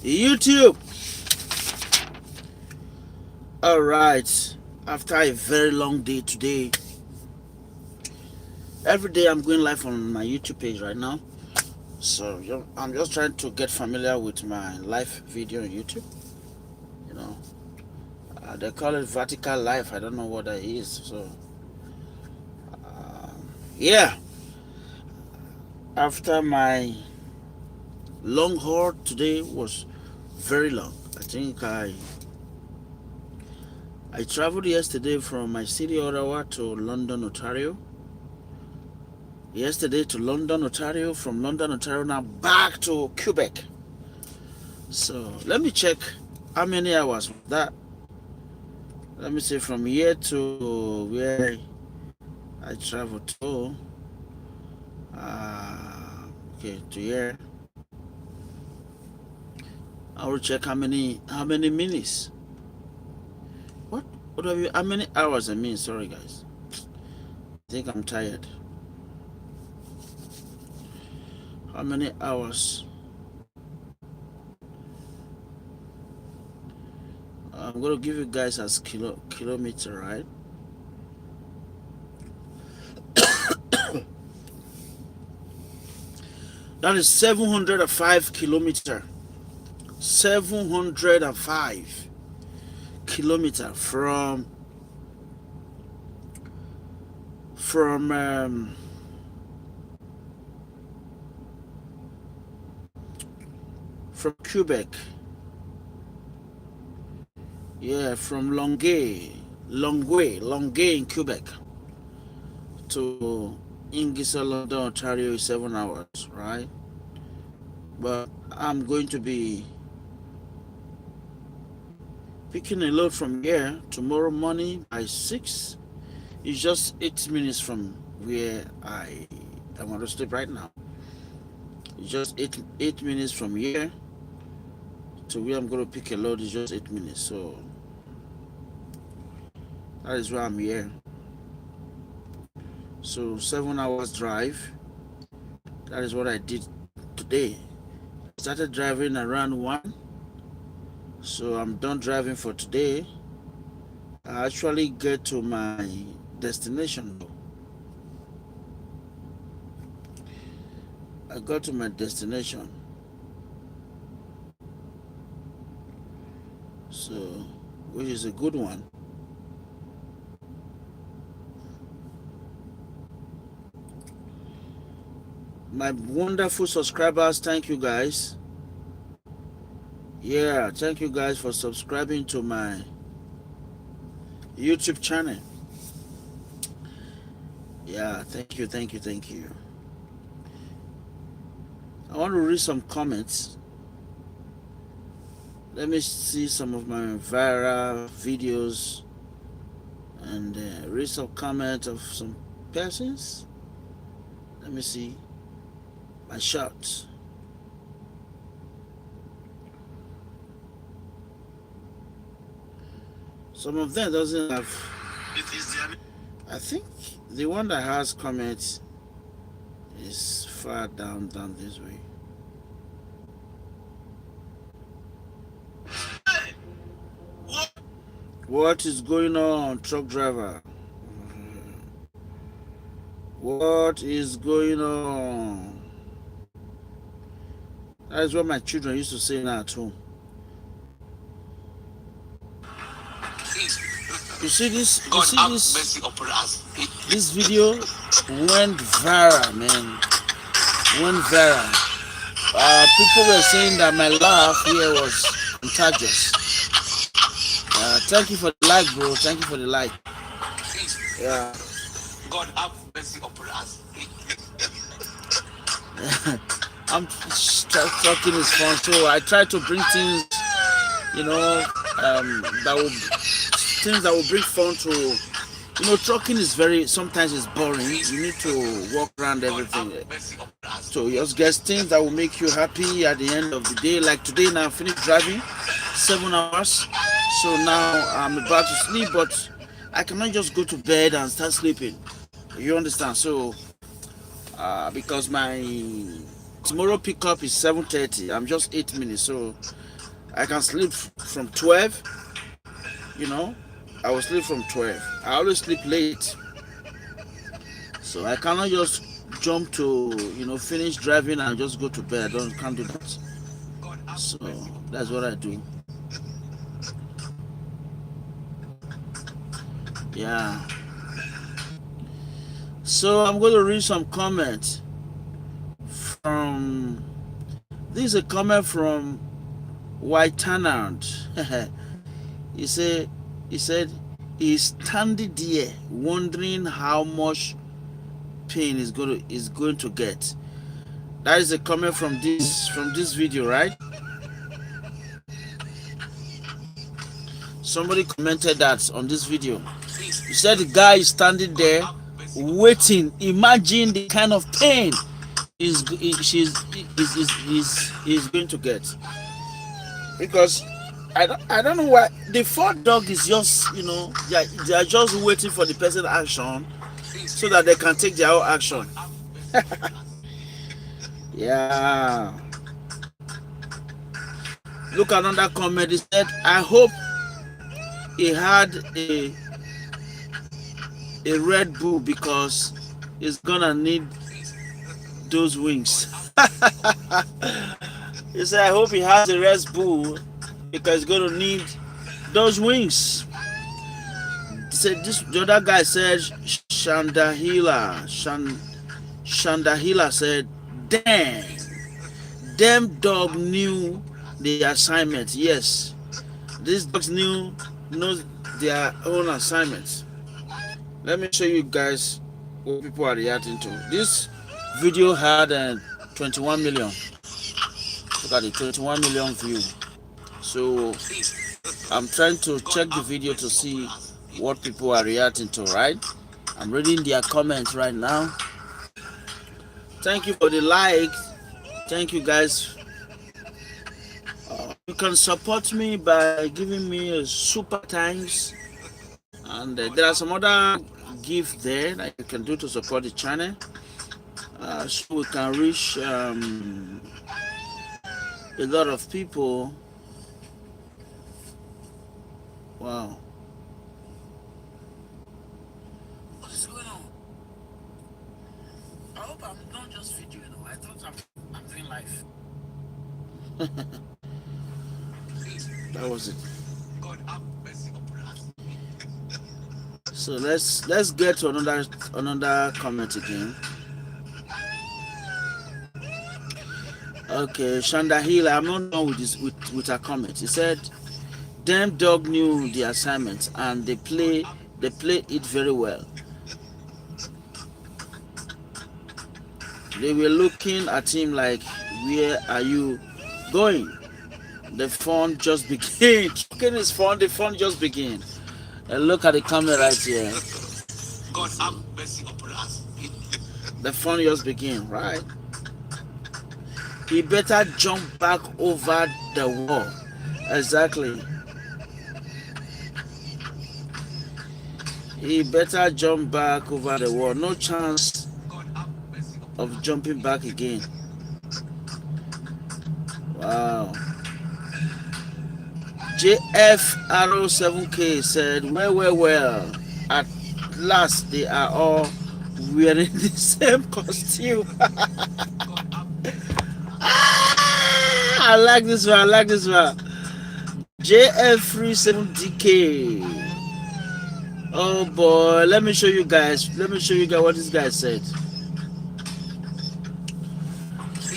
YouTube. All right. After a very long day today, every day I'm going live on my YouTube page right now. So I'm just trying to get familiar with my live video on YouTube. You know, they call it vertical live. I don't know what that is. So yeah. After my long haul today was very long. I think I traveled yesterday from my city Ottawa to London, Ontario. Yesterday to London, Ontario. From London, Ontario now back to Quebec. So let me check how many hours was that. Let me see from here to where I traveled to. Okay, to here. I will check how many minutes. What have you? How many hours? I mean, sorry guys. I think I'm tired. How many hours? I'm gonna give you guys as kilometer, right? That is 705 kilometer. 705 kilometer from Quebec. Yeah, from Longueuil in Quebec to Ingersoll, London, Ontario is 7 hours, right? But I'm going to be picking a load from here tomorrow morning by 6. It's just 8 minutes from where I want to sleep right now. It's just 8 minutes from here to where I'm going to pick a load. Is just 8 minutes. So that is why I'm here. So 7 hours drive. That is what I did today. I started driving around 1. So I'm done driving for today. I actually get to my destination though. I got to my destination. So, which is a good one. My wonderful subscribers, thank you guys. Yeah, thank you guys for subscribing to my YouTube channel. Yeah, thank you. I want to read some comments. Let me see some of my viral videos and read some comments of some persons. Let me see my shots. Some of them doesn't have. I think the one that has comments is far down this way. What is going on, truck driver? What is going on? That is what my children used to say now at home. You see this? This video went viral, man. Went viral. People were saying that my laugh here was contagious. Thank you for the like, bro. Thank you for the like. Yeah. God have mercy upon us. I'm talking is fun too. I try to bring things, that will bring fun to. Trucking is sometimes it's boring. You need to walk around everything. So you just get things that will make you happy at the end of the day. Like today now I finished driving 7 hours. So now I'm about to sleep, but I cannot just go to bed and start sleeping. You understand? So because my tomorrow pickup is 7:30. I'm just 8 minutes. So I can sleep from 12. You know, I will sleep from 12. I always sleep late, so I cannot just jump to finish driving and just go to bed. Can't do that. So that's what I do. Yeah. So I'm going to read some comments from. This is a comment from White Tannant. He said he's standing there wondering how much pain is going to get. That is a comment from this video, right? Somebody commented that on this video. He said the guy is standing there waiting. Imagine the kind of pain he's going to get. Because I don't know why the Ford dog is just they are just waiting for the person action so that they can take their own action. Yeah. Look at another comment. He said, I hope he had a Red Bull because he's gonna need those wings. He said, I hope he has a Red Bull because he's gonna need those wings. He said the other guy said Shandahila said, them dog knew the assignment. Yes, these dogs knows their own assignments. Let me show you guys what people are reacting to. This video had 21 million. Look at the 21 million view. So I'm trying to check the video to see what people are reacting to, right? I'm reading their comments right now. Thank you for the like. Thank you guys. You can support me by giving me a super thanks, and there are some other gifts there that you can do to support the channel, so we can reach a lot of people. Wow. What is going on? I hope I'm not just videoing. I thought I'm doing live. That was it. So let's get to another comment again. Okay, Shandahila, I'm not done with her comment. He said, "Them dog knew the assignment and they played it very well. They were looking at him like, where are you going? The fun just began." Talking is fun. The fun just began. And look at the camera right here. God have mercy upon us. The fun just began, right? He better jump back over the wall. Exactly. He better jump back over the wall. No chance of jumping back again. Wow. JF07K said, well, at last they are all wearing the same costume. I like this one. JF37DK. Oh boy, let me show you guys what this guy said.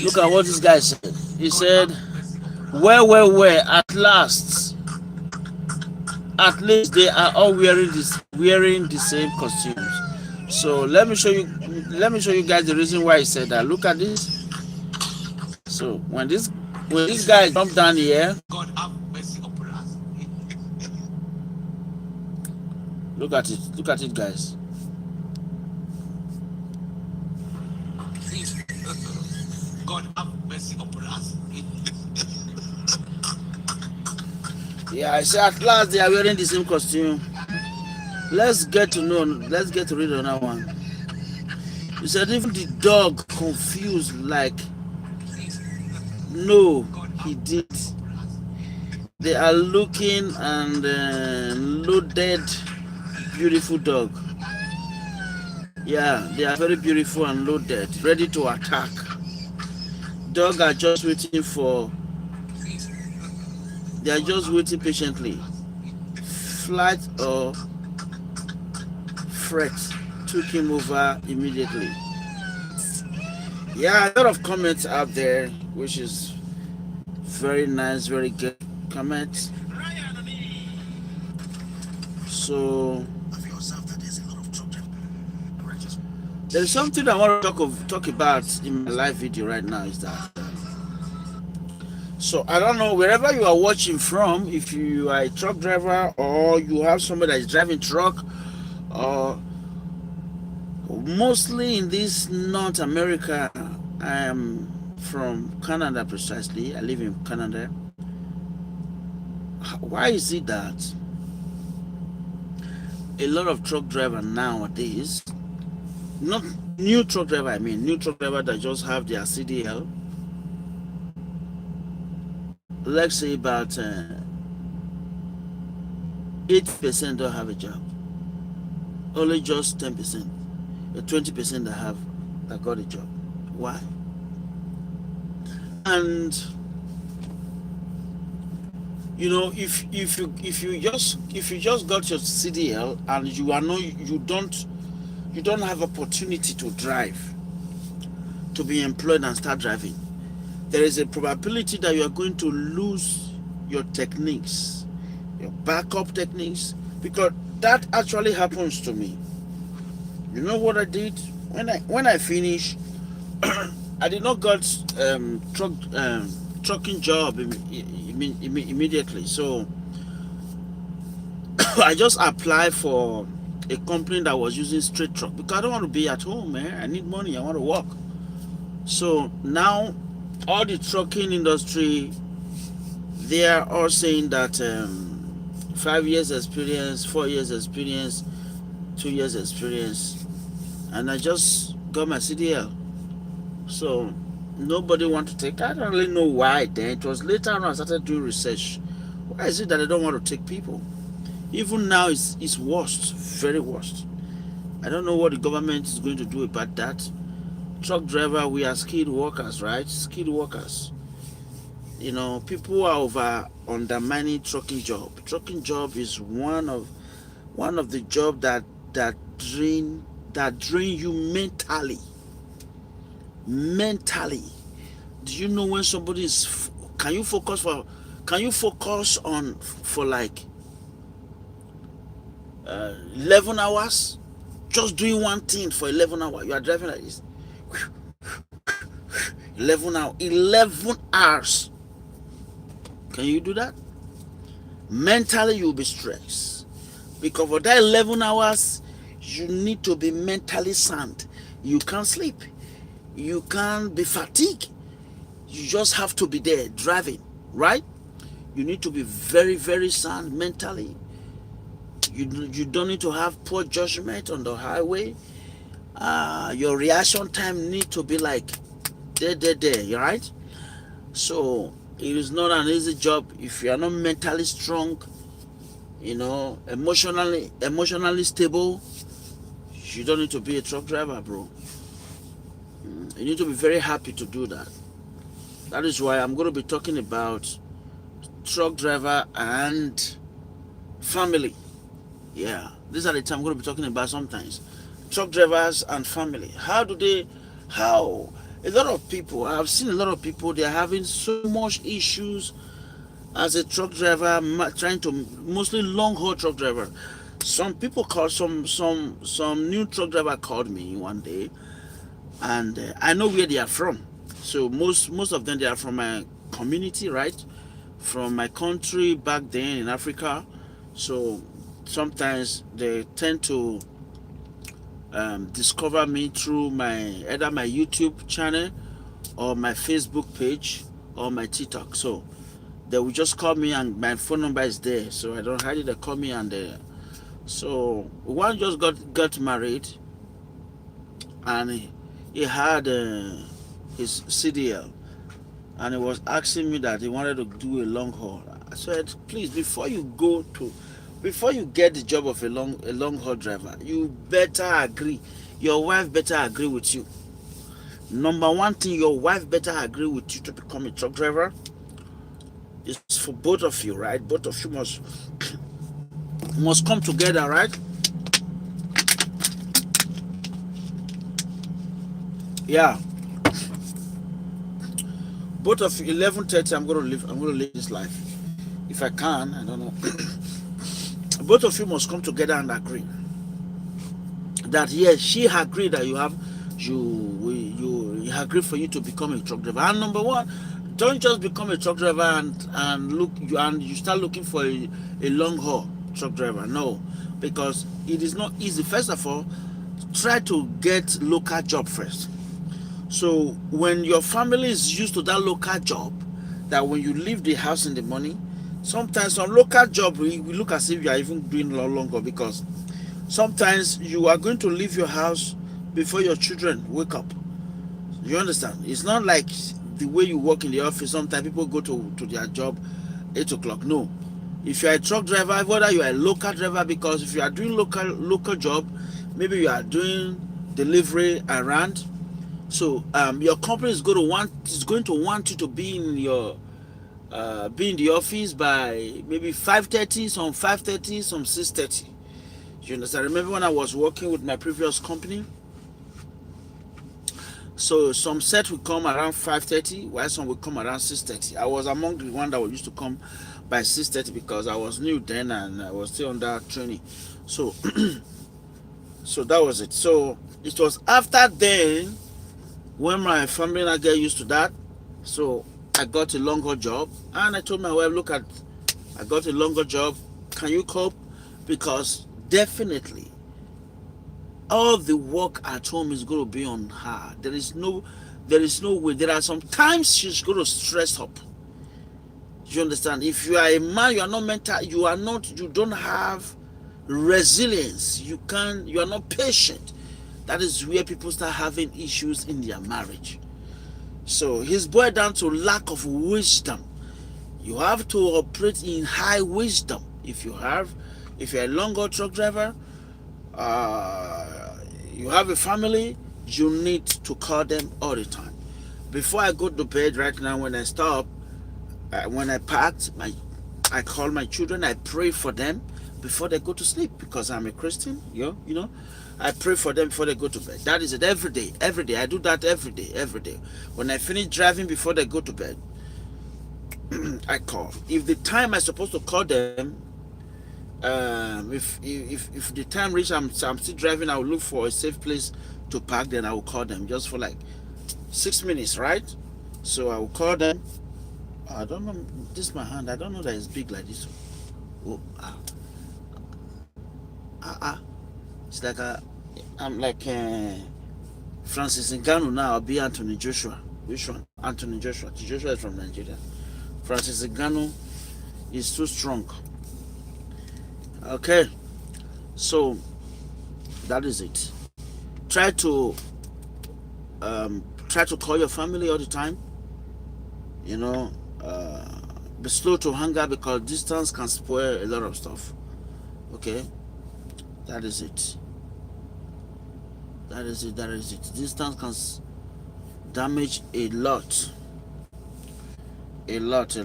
Look at what this guy said. He said, well, at least they are all wearing the same costumes. So let me show you guys the reason why he said that. Look at this. So when this guy jumped down here, look at it guys. God have mercy upon us. Yeah, I said at last they are wearing the same costume. Let's get to read another one. He said even the dog confused, like, no, he did. They are looking and loaded, beautiful dog. Yeah, they are very beautiful and loaded, ready to attack. Dog are just waiting for. They are just waiting patiently. Flight or fret took him over immediately. Yeah, a lot of comments out there, which is very nice, very good comments. So there is something I want to talk about in my live video right now. Is that so? I don't know wherever you are watching from. If you are a truck driver or you have somebody that is driving truck, or mostly in this North America, I am from Canada precisely. I live in Canada. Why is it that a lot of truck driver nowadays, not new truck driver, I mean new truck driver that just have their CDL, let's say about 80% don't have a job, only just 10%, 20% that got a job. Why? And you know, if you just got your CDL and you don't have opportunity to drive, to be employed and start driving, there is a probability that you are going to lose your techniques, your backup techniques, because that actually happens to me. You know what I did when I finished? I did not got trucking job immediately, so I just applied for a company that was using straight truck because I don't want to be at home, man. I need money. I want to work. So now all the trucking industry, they are all saying that 5 years experience, 4 years experience, 2 years experience, and I just got my CDL. So nobody want to take. I don't really know why. Then it was later on I started doing research. Why is it that I don't want to take people? Even now it's worst, very worst. I don't know what the government is going to do about that. Truck driver, we are skilled workers, right? Skilled workers. You know, people are over undermining trucking job. Trucking job is one of the job that drain you mentally. Mentally, do you know when somebody is? Can you focus on for like 11 hours? Just doing one thing for 11 hours. You are driving like this. 11 hours. Can you do that? Mentally, you'll be stressed because for that 11 hours, you need to be mentally sound. You can't sleep. You can't be fatigued. You just have to be there driving, right? You need to be very, very sound mentally. You don't need to have poor judgment on the highway. Your reaction time need to be like there, right? So it is not an easy job if you are not mentally strong, you know, emotionally stable. You don't need to be a truck driver, bro. You need to be very happy to do that. That is why I'm going to be talking about truck driver and family. Yeah, these are the things I'm going to be talking about sometimes. Truck drivers and family. How a lot of people, I've seen a lot of people, they're having so much issues as a truck driver, trying to, mostly long haul truck driver. Some people called, some new truck driver called me one day, and I know where they are from. So most of them, they are from my community, right? From my country back then in Africa. So sometimes they tend to discover me through either my YouTube channel or my Facebook page or my TikTok. So they will just call me, and my phone number is there, so I don't hide it. They call me, and so one just got married, and he had his CDL, and he was asking me that he wanted to do a long haul. I said, please, before you get the job of a long haul driver, you better agree. Your wife better agree with you. Number one thing, your wife better agree with you to become a truck driver. It's for both of you, right? Both of you must come together, right? Yeah. Both of you, 11:30. I'm gonna live this life. If I can, I don't know. Both of you must come together and agree that yes, she agreed that you agree for you to become a truck driver. And number one, don't just become a truck driver and you start looking for a long haul truck driver. No, because it is not easy. First of all, try to get local job first. So when your family is used to that local job, that when you leave the house in the morning, sometimes some local job we look as if you are even doing longer, because sometimes you are going to leave your house before your children wake up. You understand? It's not like the way you work in the office. Sometimes people go to their job 8 o'clock. No. If you are a truck driver, whether you are a local driver, because if you are doing local job, maybe you are doing delivery around. So your company is going to want you to be in the office by maybe 5:30, some 5:30, some 6:30. You understand? I remember when I was working with my previous company, so some set will come around 5:30, while some will come around 6:30. I was among the one that used to come by 6:30 because I was new then and I was still under training. So so that was it. So it was after then when my family and I get used to that. So I got a longer job and I told my wife, look, I got a longer job. Can you cope? Because definitely all the work at home is going to be on her. There is no way. There are some times she's going to stress up. You understand? If you are a man, you are not mental, you don't have resilience. You are not patient. That is where people start having issues in their marriage. So it's boiled down to lack of wisdom. You have to operate in high wisdom. If you're a long haul truck driver, you have a family, you need to call them all the time. Before I go to bed right now, when I stop, when I packed, I call my children, I pray for them before they go to sleep, because I'm a Christian, you know. I pray for them before they go to bed. That is it, every day. I do that every day. When I finish driving before they go to bed, I call. If the time I'm supposed to call them, if the time reach, I'm still driving, I will look for a safe place to park, then I will call them just for like 6 minutes, right? So I will call them. I don't know, this is my hand, I don't know that it's big like this. Oh, it's like I'm like Francis Ngannou now. I'll be Anthony Joshua. Which one? Anthony Joshua. Joshua is from Nigeria. Francis Ngannou is too strong. Okay, so that is it. Try to call your family all the time. You know, be slow to hunger, because distance can spoil a lot of stuff. Okay, that is it. That is it. Distance can damage a lot. A lot.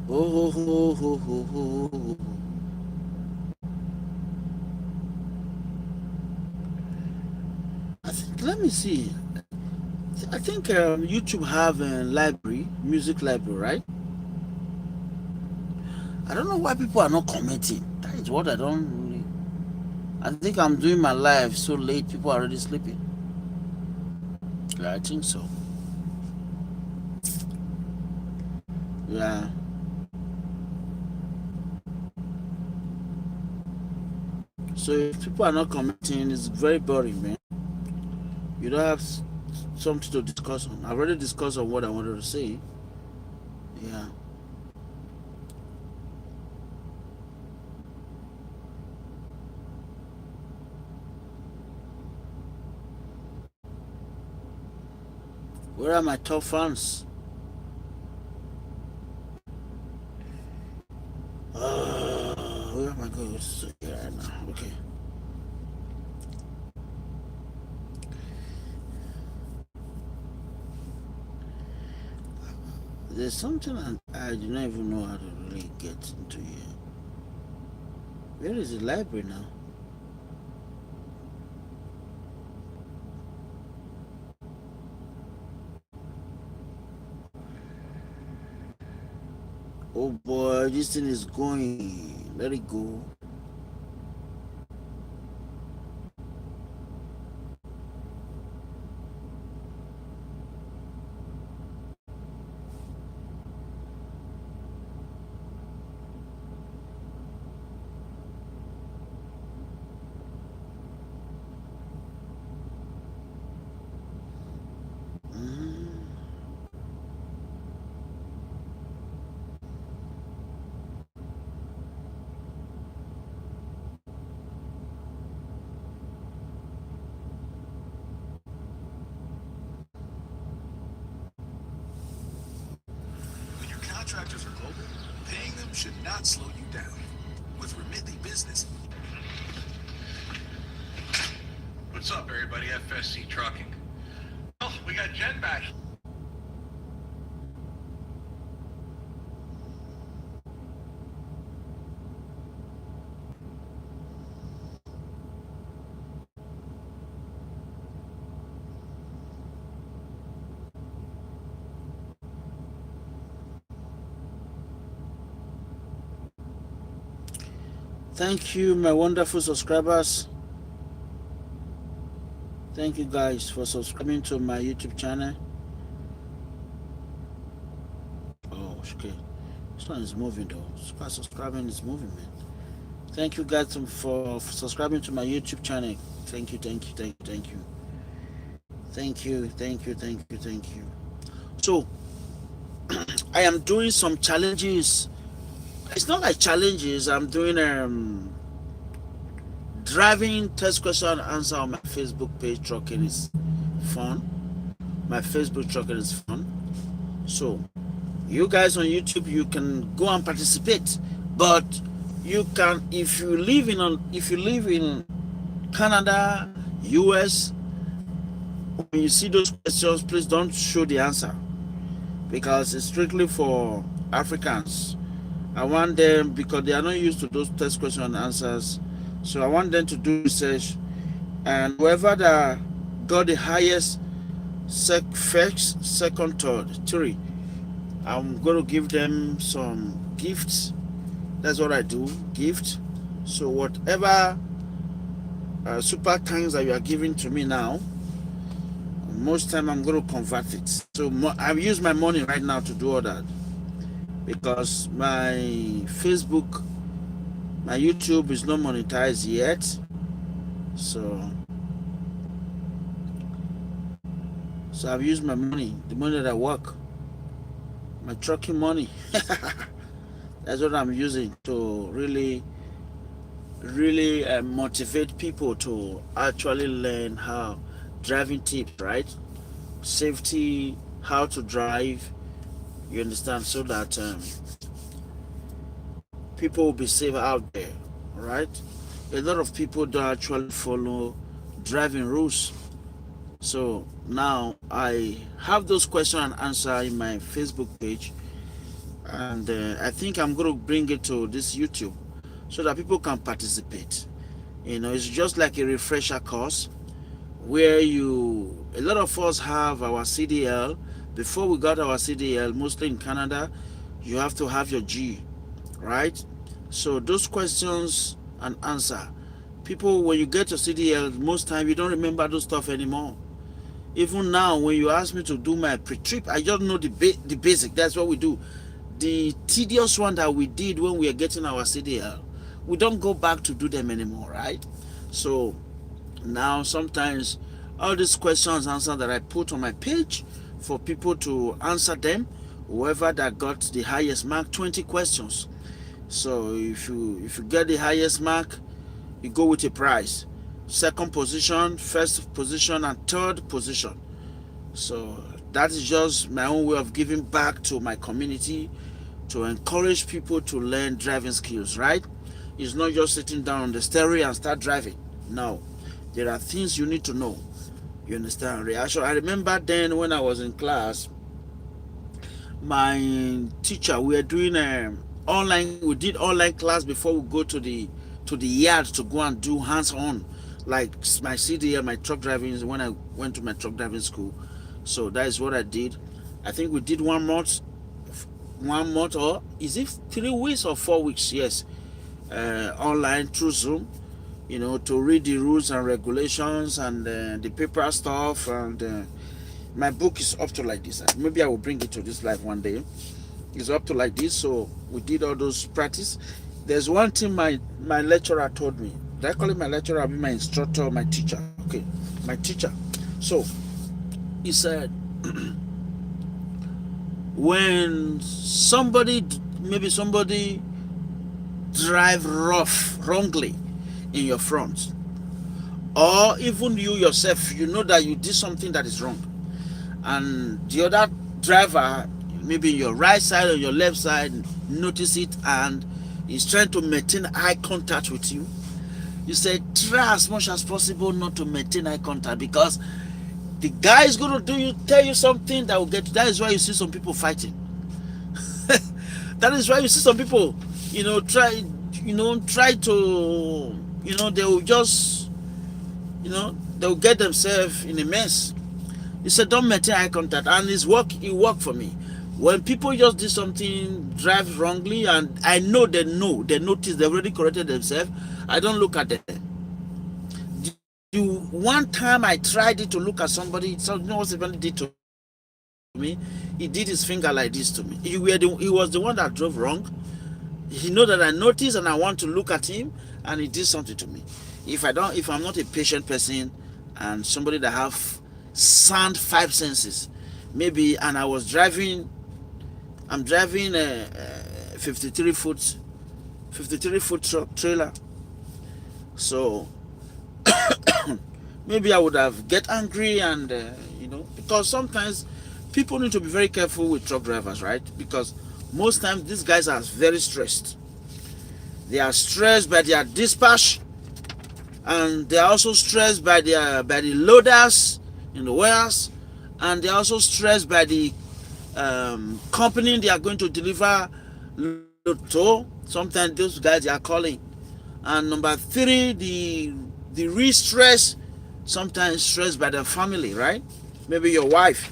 Oh. Let me see. I think YouTube have a music library, right? I don't know why people are not commenting. That is what I don't really. I think I'm doing my live so late, people are already sleeping. Yeah, I think so. Yeah. So if people are not commenting, it's very boring, man. You don't have something to discuss on. I've already discussed on what I wanted to say. Yeah. Where are my top fans? Where am I going? Yeah, right now. Okay. There's something I do not even know how to really get into here. Where is the library now? Oh boy, this thing is going. Let it go. Mm. When your contractors are global, paying them should not slow you down. With Remitly Business. What's up, everybody? FSC Trucking. Oh, we got Jen back. Thank you, my wonderful subscribers. Thank you guys for subscribing to my YouTube channel. Oh, okay. This one is moving though. Subscribing is moving, man. Thank you guys for subscribing to my YouTube channel. Thank you, thank you, thank you, thank you. Thank you, thank you, thank you, thank you. So, I am doing some challenges. It's not like challenges. I'm doing driving test question and answer on my Facebook page. Trucking is fun. My Facebook trucking is fun. So, you guys on YouTube, you can go and participate. But you can, if you live in Canada, US, when you see those questions, please don't show the answer because it's strictly for Africans. I want them, because they are not used to those test question and answers, so I want them to do research, and whoever that got the highest first, second, third, three, I'm going to give them some gifts. That's what I do, gift. So whatever super thanks that you are giving to me now, most time I'm going to convert it. So I use my money right now to do all that, because my Facebook, my YouTube is not monetized yet. So I've used my money, the money that I work, my trucking money. That's what I'm using to really motivate people to actually learn how driving tips, right? Safety, how to drive, you understand, so that people will be safe out there, right? A lot of people don't actually follow driving rules. So now I have those question and answer in my Facebook page, and I think I'm going to bring it to this YouTube so that people can participate. You know, it's just like a refresher course where a lot of us have our CDL. Before we got our CDL, mostly in Canada, you have to have your G, right? So those questions and answer, people, when you get your CDL, most time you don't remember those stuff anymore. Even now, when you ask me to do my pre-trip, I just know the basic. That's what we do. The tedious one that we did when we are getting our CDL, we don't go back to do them anymore, right? So now sometimes all these questions answer that I put on my page for people to answer them, whoever that got the highest mark, 20 questions. So if you get the highest mark, you go with a prize. Second position, first position, and third position. So that is just my own way of giving back to my community, to encourage people to learn driving skills, right? It's not just sitting down on the steering and start driving. No, there are things you need to know. You understand? Reaction. I remember then when I was in class, my teacher, we were doing online. We did online class before we go to the yard to go and do hands-on, like my CDL, my truck driving, when I went to my truck driving school. So that is what I did. I think we did 1 month, or is it 3 weeks or 4 weeks? Yes, online through Zoom. To read the rules and regulations and the paper stuff. And my book is up to like this. Maybe I will bring it to this live one day. It's up to like this. So we did all those practice. There's one thing my lecturer told me. Did I call him my lecturer? I'll be my instructor, my teacher. Okay, my teacher. So he said, when maybe somebody drive wrongly in your front, or even you yourself, you know that you did something that is wrong, and the other driver, maybe your right side or your left side, notice it and is trying to maintain eye contact with you, you say try as much as possible not to maintain eye contact, because the guy is going to tell you something that will get you. That is why you see some people fighting. That is why you see some people, try to, they will just, they will get themselves in a mess. He said, don't maintain eye contact. And it worked for me. When people just do something, drive wrongly, and I know, they notice, they've already corrected themselves, I don't look at them. One time I tried it to look at somebody, so you know what somebody did to me? He did his finger like this to me. He was the one that drove wrong. He know that I noticed and I want to look at him, and he did something to me. If I'm not a patient person and somebody that have sound 5 senses, maybe, and I'm driving a 53 foot truck trailer, so maybe I would have get angry, and because sometimes people need to be very careful with truck drivers, right? Because most times these guys are very stressed. They are stressed by their dispatch, and they are also stressed by the loaders in the warehouse, and they are also stressed by the company they are going to deliver load to. Sometimes those guys they are calling. And number 3, the real stress, sometimes stressed by the family, right? Maybe your wife.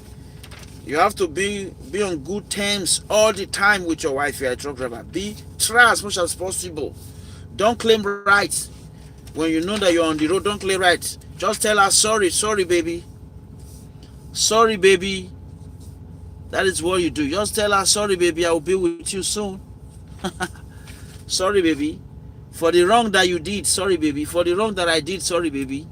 You have to be on good terms all the time with your wife. You're a truck driver. Try as much as possible. Don't claim rights. When you know that you're on the road, don't claim rights. Just tell her, sorry baby. Sorry baby. That is what you do. Just tell her, sorry baby, I will be with you soon. Sorry baby. For the wrong that you did, sorry baby. For the wrong that I did, sorry baby.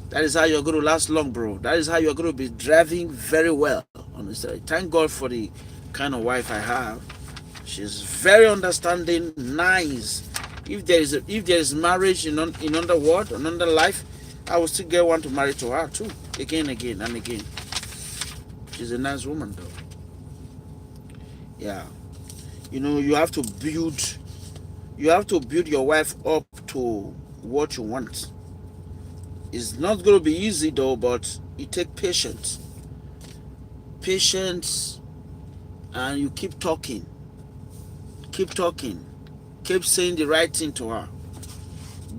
That is how you're going to last long, bro. That is how you're going to be driving very well on the street. Thank God for the kind of wife I have. She's very understanding, nice. If there is marriage in another world, another life, I will still get one to marry to her too, again and again. She's a nice woman, though. Yeah, you have to build your wife up to what you want. It's not going to be easy though, but it takes patience, and you keep talking, keep saying the right thing to her.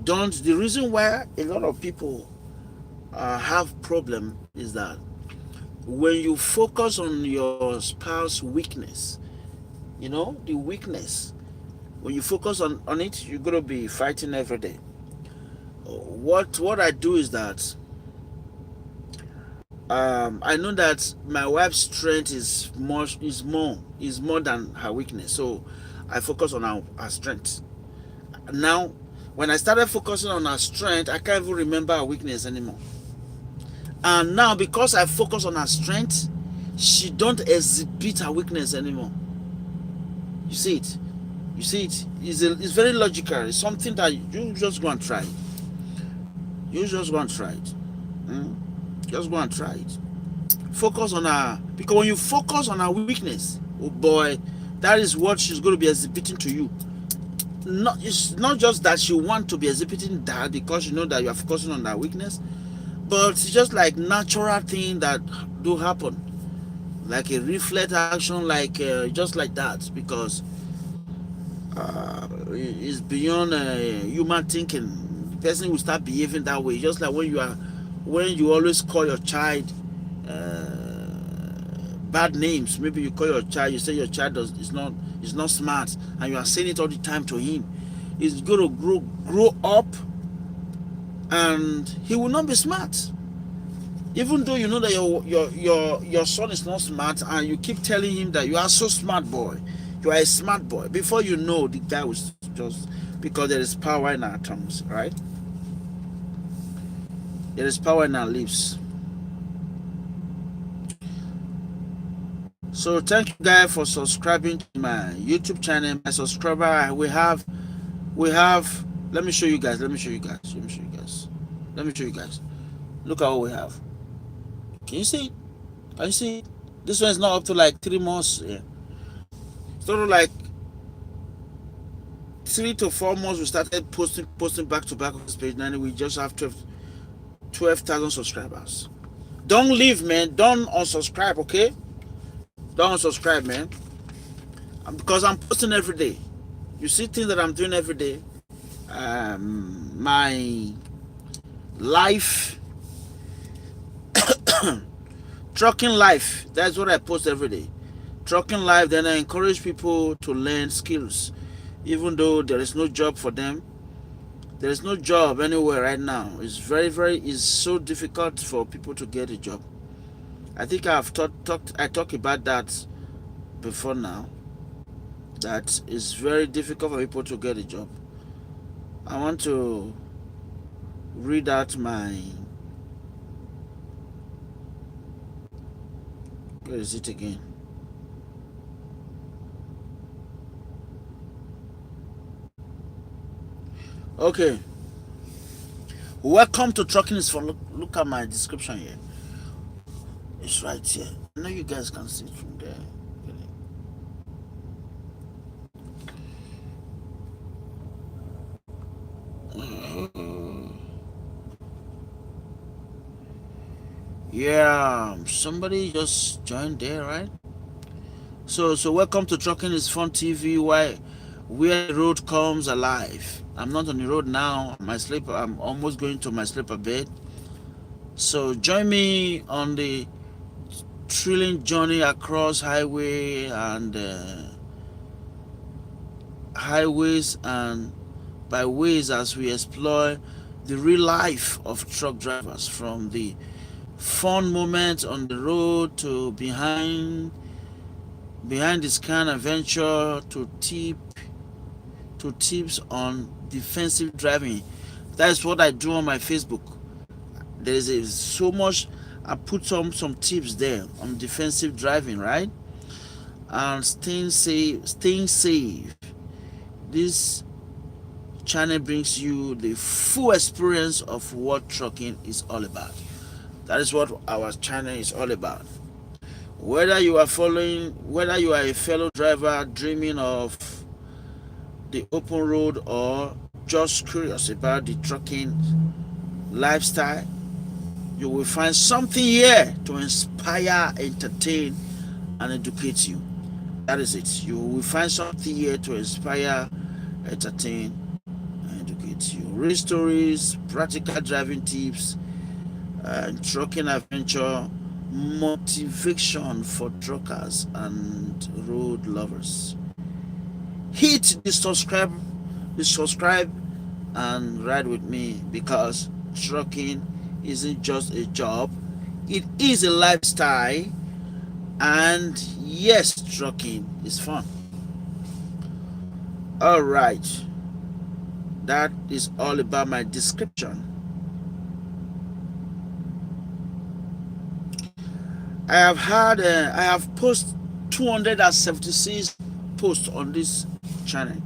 The reason why a lot of people have problem is that when you focus on your spouse's weakness, the weakness, when you focus on it, you're going to be fighting every day. What I do is that I know that my wife's strength is more than her weakness. So I focus on her strength. Now, when I started focusing on her strength, I can't even remember her weakness anymore. And now, because I focus on her strength, she don't exhibit her weakness anymore. You see it. You see it. It's very logical. It's something that you just go and try it. You just go and try it. Hmm? Just go and try it. Focus on her, because when you focus on her weakness, oh boy, that is what she's going to be exhibiting to you. It's not just that she want to be exhibiting that because you know that you are focusing on that weakness, but it's just like natural thing that do happen, like a reflex action, like just like that, because it's beyond human thinking. The person will start behaving that way, just like when you always call your child bad names. Maybe you call your child, you say your child is not smart, and you are saying it all the time to him. He's going to grow up, and he will not be smart. Even though you know that your son is not smart, and you keep telling him that you are so smart boy, you are a smart boy. Before you know, the guy was just, because there is power in our tongues, right? There is power in our lips. So thank you guys for subscribing to my YouTube channel. My subscriber, we have. Let me show you guys. Let me show you guys. Look at what we have. Can you see? Can you see? This one is not up to like 3 months. Yeah. Sort of like 3 to 4 months. We started posting back to back on this page. Now we just have 12,000 subscribers. Don't leave, man. Don't unsubscribe, okay? Don't unsubscribe, man. Because I'm posting every day. You see things that I'm doing every day. My life, trucking life. That's what I post every day. Trucking life. Then I encourage people to learn skills, even though there is no job for them. There is no job anywhere right now. It's so difficult for people to get a job. I think I've talked about that before now. That it's very difficult for people to get a job. I want to read out my, where is it again? Okay. Welcome to Trucking is Fun. Look at my description here. It's right here. I know you guys can see it from there. Yeah, somebody just joined there, right? So welcome to Trucking is Fun TV, where the road comes alive. I'm not on the road now. I'm almost going to my sleeper bed. So join me on the thrilling journey across highways and byways as we explore the real life of truck drivers, from the fun moments on the road to behind the scan adventure to tips on defensive driving. That is what I do on my Facebook. There is so much. I put some tips there on defensive driving, right? And staying safe. This channel brings you the full experience of what trucking is all about. That is what our channel is all about. Whether you are a fellow driver dreaming of the open road, or just curious about the trucking lifestyle, you will find something here to inspire, entertain, and educate you. That is it. You will find something here to inspire, entertain, and educate you. Real stories, practical driving tips, trucking adventure, motivation for truckers and road lovers. Hit the subscribe and ride with me, because trucking isn't just a job, It is a lifestyle, and yes, trucking is fun. All right, that is all about my description. I have posted 276 posts on this channel.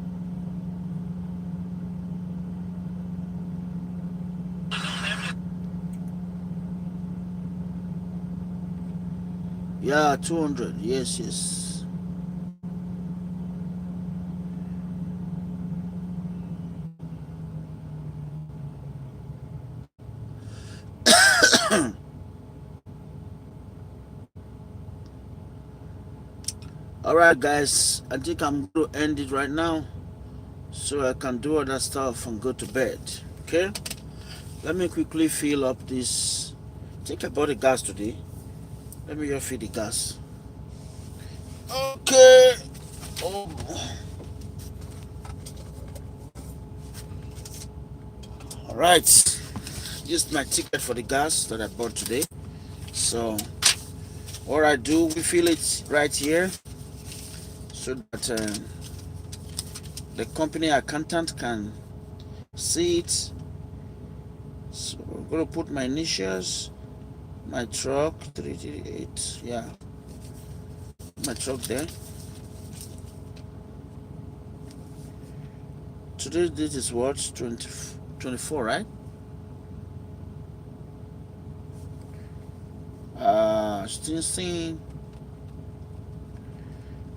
Yeah, 200. Yes, yes. All right, guys. I think I'm going to end it right now so I can do other stuff and go to bed. Okay? Let me quickly fill up this. I think I bought the gas today. Let me just fill the gas. Okay. Oh. All right. Used my ticket for the gas that I bought today. So what I do, we fill it right here so that the company accountant can see it. So I'm gonna put my initials, my truck 338. Yeah, my truck there. Today this is what 24, right? Still seeing.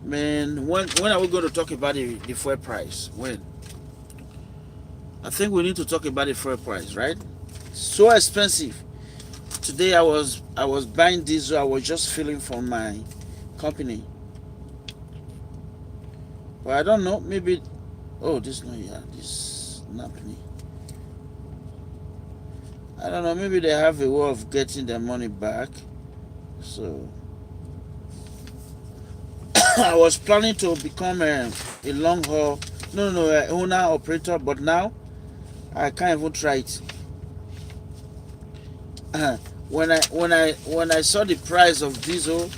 Man, when are we going to talk about the fuel price? When? I think we need to talk about the fuel price, right? So expensive. Today I was buying diesel. I was just filling from my company. But I don't know. Maybe. Oh, this no, yeah, this Napney. I don't know. Maybe they have a way of getting their money back. So I was planning to become a long haul, no, owner operator, but now I can't even try it. When I saw the price of diesel,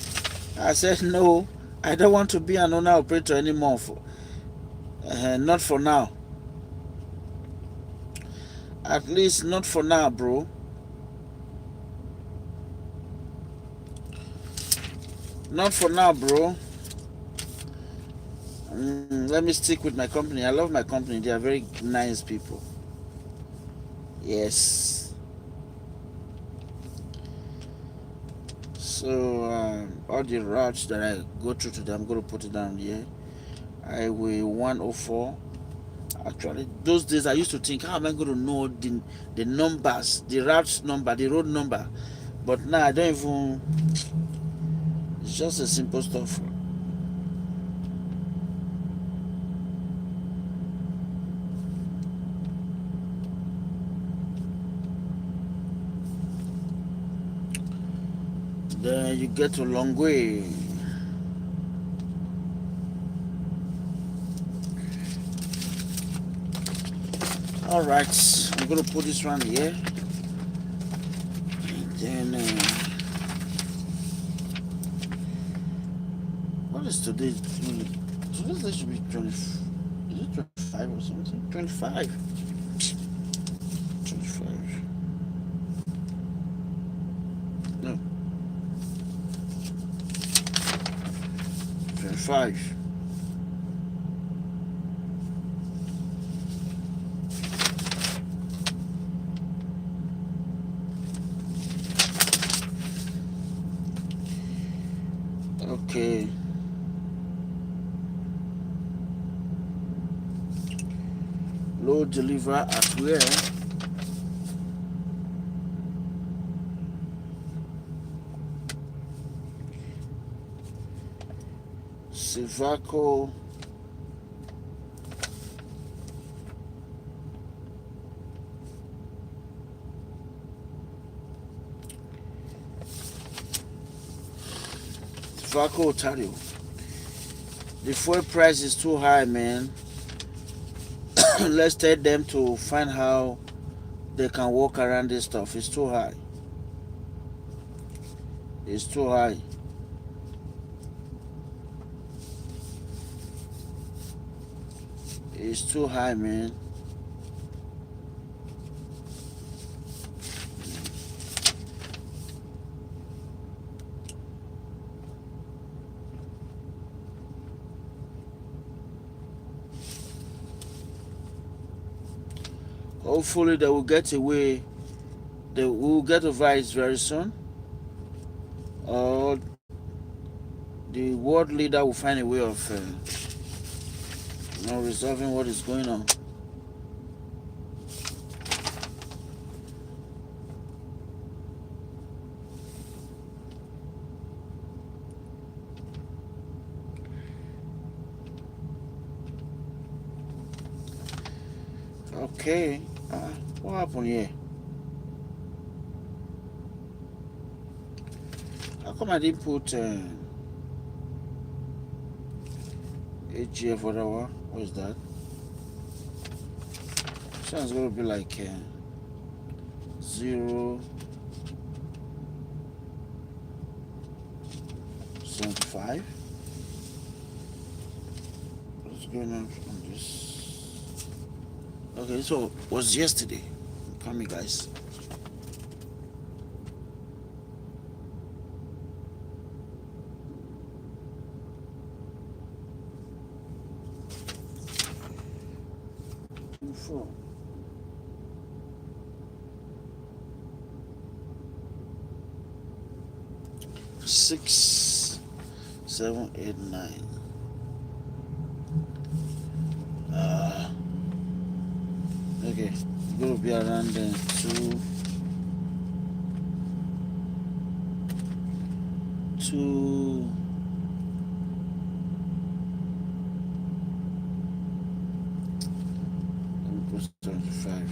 I said no, I don't want to be an owner operator anymore. Not for now. At least not for now, bro. Not for now, bro. Let me stick with my company. I love my company. They are very nice people. Yes. So all the routes that I go through today, I'm going to put it down here. Highway 104. Actually, those days I used to think, how am I going to know the numbers, the route number, the road number? But now I don't even. It's just a simple stuff. Then you get to Longway. All right, I'm gonna put this one here, and then what is today? Today should be 20. Is it 25 or something? 25. 25. No. 25. Okay. Load deliver at where? Silvaco. Silvaco, Ontario. The fuel price is too high, man. Let's tell them to find how they can walk around this stuff. It's too high. It's too high. It's too high, man. Hopefully they will get away. They will get over it very soon. Or the world leader will find a way of resolving what is going on. Okay, what happened here? How come I didn't put AGF whatever? What is that? Sounds gonna be like 0.75. What's going on this? Okay, so it was yesterday. Come here, guys. Four. Six, 7, 8, 9. Okay, it's gonna be around 2. Let me put 25.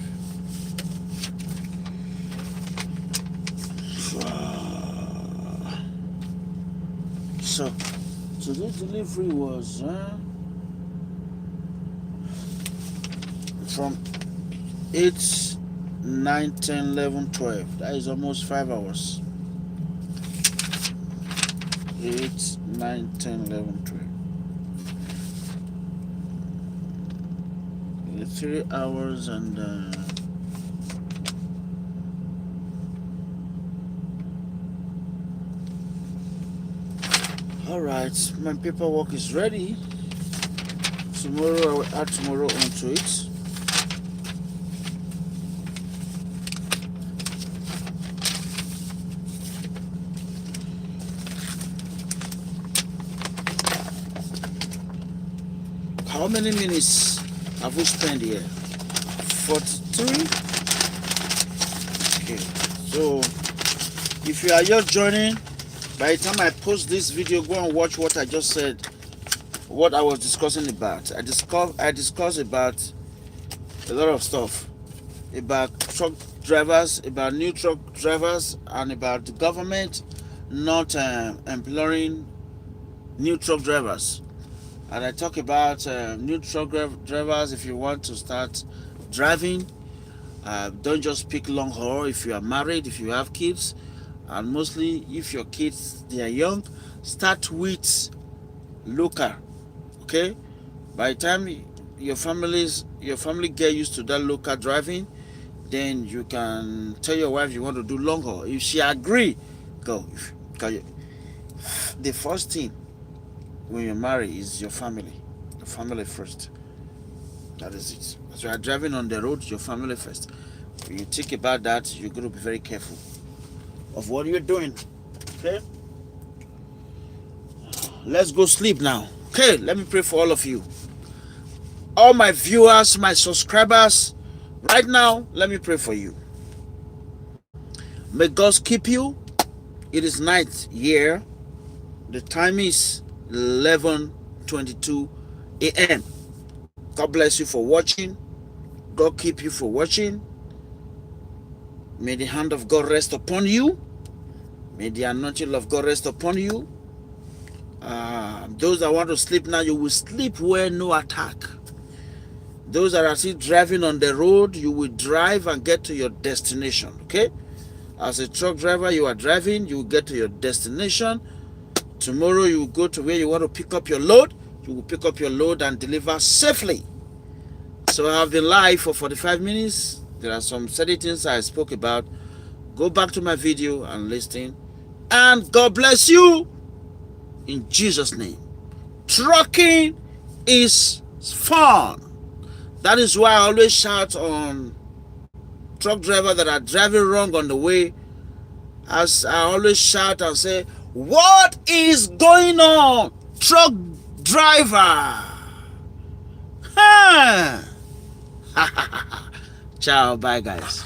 So today's delivery was from 8, 9, 10, 11, 12. That is almost 5 hours. 8, 9, 10, 11, 12. 3 hours and all right, my paperwork is ready. Tomorrow I will add tomorrow onto it. How many minutes have we spent here? 43. Okay, so if you are just joining, by the time I post this video, go and watch what I just said, what I was discussing about. I discussed about a lot of stuff, about truck drivers, about new truck drivers, and about the government not employing new truck drivers. And I talk about new truck drivers. If you want to start driving, don't just pick long haul. If you are married, if you have kids, and mostly if your kids they are young, start with local. Okay, by the time your family get used to that local driving, then you can tell your wife you want to do long haul. If she agree, go. The first thing when you marry is your family first. That is it. As you are driving on the road, your family first. When you think about that, you're going to be very careful of what you're doing. Okay, let's go sleep now. Okay, let me pray for all of you, all my viewers, my subscribers. Right now, let me pray for you. May God keep you. It is night here. The time is 11:22 a.m. God bless you for watching. God keep you for watching. May the hand of God rest upon you. May the anointing of God rest upon you. Those that want to sleep now, you will sleep where no attack. Those that are still driving on the road, you will drive and get to your destination. Okay? As a truck driver, you are driving, you will get to your destination. Tomorrow you will go to where you want to pick up your load. You will pick up your load and deliver safely. So I have been live for 45 minutes. There are some certain things I spoke about. Go back to my video and listen. And God bless you in Jesus' name. Trucking is fun. That is why I always shout on truck drivers that are driving wrong on the way. As I always shout and say, what is going on, truck driver? Huh? Ciao, bye guys.